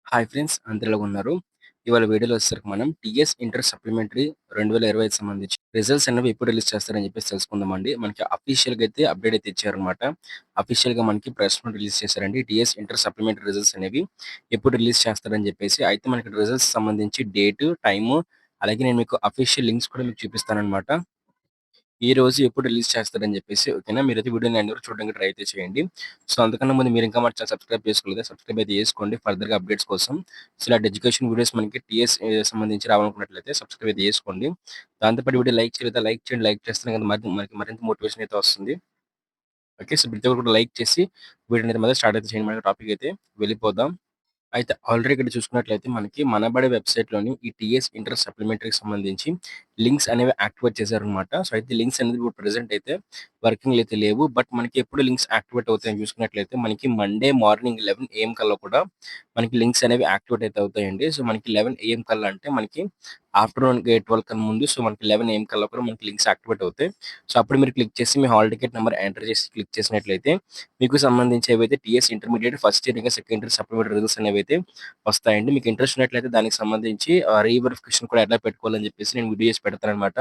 Hi friends అందరూ ఎలా ఉన్నారు? ఇవాళ వీడియోలో వచ్చేసరికి మనం టీఎస్ ఇంటర్ సప్లిమెంటరీ 2025 సంబంధించి రిజల్ట్స్ అనేవి ఎప్పుడు రిలీజ్ చేస్తారని చెప్పేసి తెలుసుకుందామండి. మనకి అఫీషియల్‌గా అయితే అప్డేట్ అయితే ఇచ్చారనమాట. అఫీషియల్‌గా మనకి ప్రెస్ నోట్ రిలీజ్ చేశారండి. టీఎస్ ఇంటర్ సప్లిమెంటరీ రిజల్ట్స్ అనేవి ఎప్పుడు రిలీజ్ చేస్తారని చెప్పేసి. అయితే మనకి రిజల్ట్స్ సంబంధించి డేటు, టైము అలాగే నేను మీకు అఫీషియల్ లింక్స్ కూడా మీకు చూపిస్తాననమాట. ఈ రోజు ఎప్పుడు రిలీజ్ చేస్తారని చెప్పేసి ఓకేనా. మీరైతే వీడియోని ఎండ్ వరకు చూడడానికి ట్రై అయితే చేయండి. సో, అంతకన్నా ముందు మీరు ఇంకా మన ఛానెల్ సబ్స్క్రైబ్ చేసుకోలేదా? సబ్స్క్రైబ్ అయితే చేసుకోండి ఫర్దర్‌గా అప్డేట్స్ కోసం. సో, ఇలాంటి ఎడ్యుకేషన్ వీడియోస్ మనకి టీఎస్ సంబంధించి రావాలనుకున్నట్లయితే సబ్స్క్రైబ్ అయితే చేసుకోండి. దాంతో పాటు వీడియో లైక్ చేయలేదా? లైక్ చేయండి. లైక్ చేస్తేనే కదా మనకి మరింత మోటివేషన్ అయితే వస్తుంది. ఓకే. సో, ప్రతి ఒక్కరు కూడా లైక్ చేసి వీడియోని అయితే మొదలు స్టార్ట్ అయితే చేయండి. మన టాపిక్ అయితే వెళ్ళిపోదాం. అయితే ఆల్రెడీ ఇక్కడ చూసుకున్నట్లయితే మనకి మనబడే వెబ్‌సైట్‌లోని ఈ టీఎస్ ఇంటర్ సప్లిమెంటరీకి సంబంధించి లింక్స్ అనేవి యాక్టివేట్ చేశారనమాట. సో, అయితే లింక్స్ అనేది ఇప్పుడు ప్రెజెంట్ అయితే వర్కింగ్‌లో అయితే లేవు. బట్ మనకి ఎప్పుడు లింక్స్ యాక్టివేట్ అవుతాయని చూసుకున్నట్లయితే మనకి మండే మార్నింగ్ 11 ఏఎం కల్లా కూడా మనకి లింక్స్ అనేవి యాక్టివేట్ అయితే అవుతాయండి. సో, మనకి 11 ఏఎం కల్లా అంటే మనకి ఆఫ్టర్‌నూన్‌కి 12 కన్నా ముందు సో, మనకి 11 ఏఎం కల్లా కూడా మనకి లింక్స్ యాక్టివేట్ అవుతాయి. సో, అప్పుడు మీరు క్లిక్ చేసి మీ హాల్ టికెట్ నంబర్ ఎంటర్ చేసి క్లిక్ చేసినట్లయితే మీకు సంబంధించి ఏవైతే టీఎస్ ఇంటర్మీడియేట్ ఫస్ట్ ఇయర్ ఇంకా సెకండ్ ఇయర్ సప్లిమెంటరీ రిజల్ట్స్ అనేవైతే వస్తాయండి. మీకు ఇంట్రెస్ట్ ఉన్నట్లయితే దానికి సంబంధించి రీవెరిఫికేషన్ కూడా ఎలా పెట్టుకోవాలని చెప్పేసి నేను వీడియో చేసి పెడతాననమాట.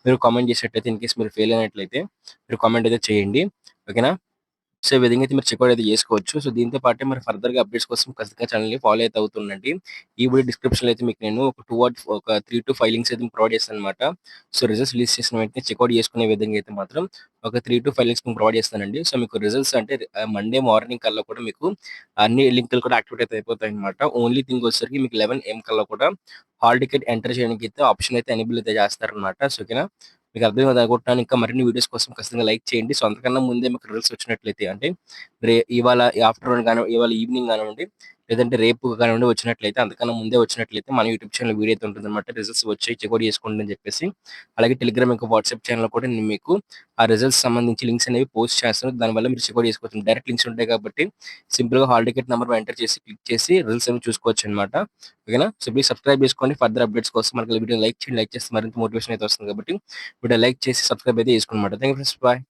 మీరు కామెంట్ చేసినట్లయితే ఇన్‌కేస్ మీరు ఫెయిల్ అయినట్లయితే మీరు కామెంట్ అయితే చేయండి. ఓకేనా? సో, ఈ విధంగా అయితే మీరు చెకౌట్ అయితే చేసుకోవచ్చు. సో, దీంతో పాటే మరి ఫర్దర్‌గా అప్డేట్స్ కోసం ఖచ్చితంగా ఛానెల్‌ని ఫాలో అయితే అవుతుండండి. ఈ వీడియో డిస్క్రిప్షన్‌లో అయితే మీకు నేను ఒక 3-5 లింక్స్ అయితే ప్రొవైడ్ చేస్తాననమాట. సో, రిజల్ట్స్ రిలీజ్ చేసిన వెంటనే చెకౌట్ చేసుకునే విధంగా అయితే మాత్రం ఒక 3-5 లింక్స్ మీకు ప్రొవైడ్ చేస్తానండి. సో, మీకు రిజల్ట్స్ అంటే మండే మార్నింగ్ కల్లా కూడా మీకు అన్ని లింకులు కూడా యాక్టివేట్ అయితే అయిపోతాయన్నమాట. ఓన్లీ థింగ్ వచ్చేసరికి మీకు 11 ఏఎం కల్లా కూడా హాల్ టికెట్ ఎంటర్ చేయడానికి అయితే ఆప్షన్ అయితే ఎనేబుల్ అయితే చేస్తారనమాట. సో, ఓకేనా? మీకు అర్థమైంది అనుకుంటున్నాను. ఇంకా మరిన్ని వీడియోస్ కోసం ఖచ్చితంగా లైక్ చేయండి. సో, అంతకన్నా ముందే మీకు రిజల్ట్స్ వచ్చినట్లయితే అంటే ఇవాళ ఆఫ్టర్‌నూన్ ఇవాళ ఈవినింగ్ గానివ్వండి, లేదంటే రేపు కానివ్వండి వచ్చినట్లయితే అంతకన్నా ముందే వచ్చినట్లయితే మన యూట్యూబ్ ఛానెల్ వీడియో అయితే ఉంటుందన్నమాట. రిజల్ట్స్ వచ్చాయి చెకౌట్ చేసుకోండి అని చెప్పేసి. అలాగే టెలిగ్రామ్ ఇంకా వాట్సాప్ ఛానెల్‌లో కూడా నేను మీకు ఆ రిజల్ట్స్ సంబంధించి లింక్స్ అనేవి పోస్ట్ చేస్తాను. దానివల్ల మీరు చెకౌట్ చేసుకోవచ్చు. డైరెక్ట్ లింక్స్ ఉంటాయి కాబట్టి సింపుల్‌గా హాల్ టికెట్ నంబర్ ఎంటర్ చేసి క్లిక్ చేసి రిజల్ట్స్ అనేవి చూసుకోవచ్చనమాట. ఓకేనా? సో, ప్లీజ్ సబ్స్క్రైబ్ చేసుకోండి. ఫర్దర్ అప్డేట్స్ కోసం మనకి వీడియోని లైక్ చేయండి. లైక్ చేస్తే మరింత మోటివేషన్ అయితే వస్తుంది కాబట్టి వీడియో లైక్ చేసి సబ్స్క్రైబ్ అయితే చేసుకోండి అన్నమాట. Thank you friends. బాయ్.